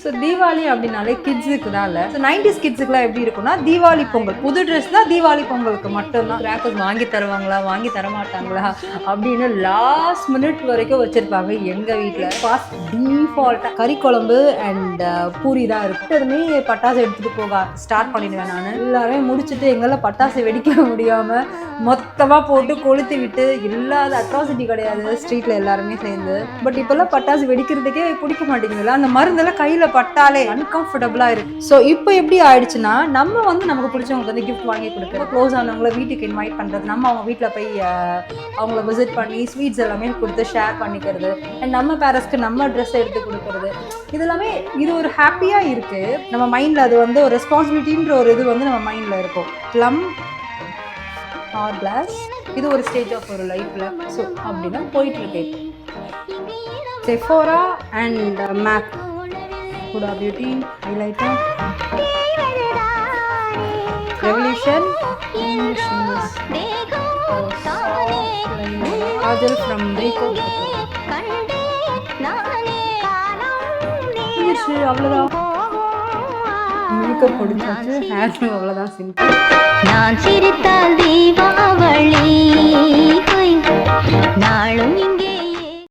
So Deepavali அப்படின்னாலே கிட்ஸுக்கு தான் இல்லை. ஸோ 90s கிட்ஸுக்குலாம் எப்படி இருக்குன்னா, தீபாவளி பொங்கல் புது ட்ரெஸ் தான் தீபாவளி பொங்கலுக்கு மட்டும்தான். கிராக்கர்ஸ் வாங்கி தருவாங்களா வாங்கி தரமாட்டாங்களா அப்படின்னு லாஸ்ட் மினிட் வரைக்கும் வச்சுருப்பாங்க எங்கள் வீட்டில். ஃபாஸ்ட் டீஃபால்ட்டாக கறி குழம்பு அண்ட் பூரி தான் இருக்கும். அதுமே பட்டாசு எடுத்துகிட்டு போக ஸ்டார்ட் பண்ணிடுவேன் நான். எல்லாருமே முடிச்சுட்டு எங்களால் பட்டாசு வெடிக்க முடியாமல் மொத்தமாக போட்டு கொளுத்தி விட்டு இல்லாத அட்ராசிட்டி கிடையாது ஸ்ட்ரீட்டில் எல்லாருமே சேர்ந்து. பட் இப்போல்லாம் பட்டாசு வெடிக்கிறதுக்கே பிடிக்க மாட்டேங்குதுல்ல. அந்த மருந்தெல்லாம் கையில் பட்டாலே அன்கம்ஃபர்டபுளாக இருக்கு. ஸோ இப்போ எப்படி ஆயிடுச்சுன்னா, நம்ம வந்து நமக்கு பிடிச்சவங்களுக்கு வந்து கிஃப்ட் வாங்கி கொடுக்குறது, க்ளோஸ் ஆனவங்கள வீட்டுக்கு இன்வைட் பண்ணுறது, நம்ம அவங்க வீட்டில் போய் அவங்கள விசிட் பண்ணி ஸ்வீட்ஸ் எல்லாமே கொடுத்து ஷேர் பண்ணிக்கிறது, அண்ட் நம்ம பேரண்ட்ஸ்க்கு நம்ம ட்ரெஸ் எடுத்து கொடுக்கறது, இது எல்லாமே இது ஒரு ஹாப்பியாக இருக்குது. நம்ம மைண்டில் அது வந்து ஒரு ரெஸ்பான்சிபிலிட்டின்ற ஒரு இது வந்து நம்ம மைண்டில் இருக்கும். ப்ளம் ஆர் கிளாஸ் இது ஒரு ஸ்டேஜ் ஆஃப் ஒரு லைஃப்பில். ஸோ அப்படின்னா போயிட்டுருக்கு. Sephora and MAC Huda Beauty highlighter, Revolution, Kajal from Rico. அவ்வளோதான் மேக்கப் பிடிச்சாச்சு. ஹேர் அவ்வளோதான் சிம்பிள். நான் சிரித்தால் தீபாவளி நாளும்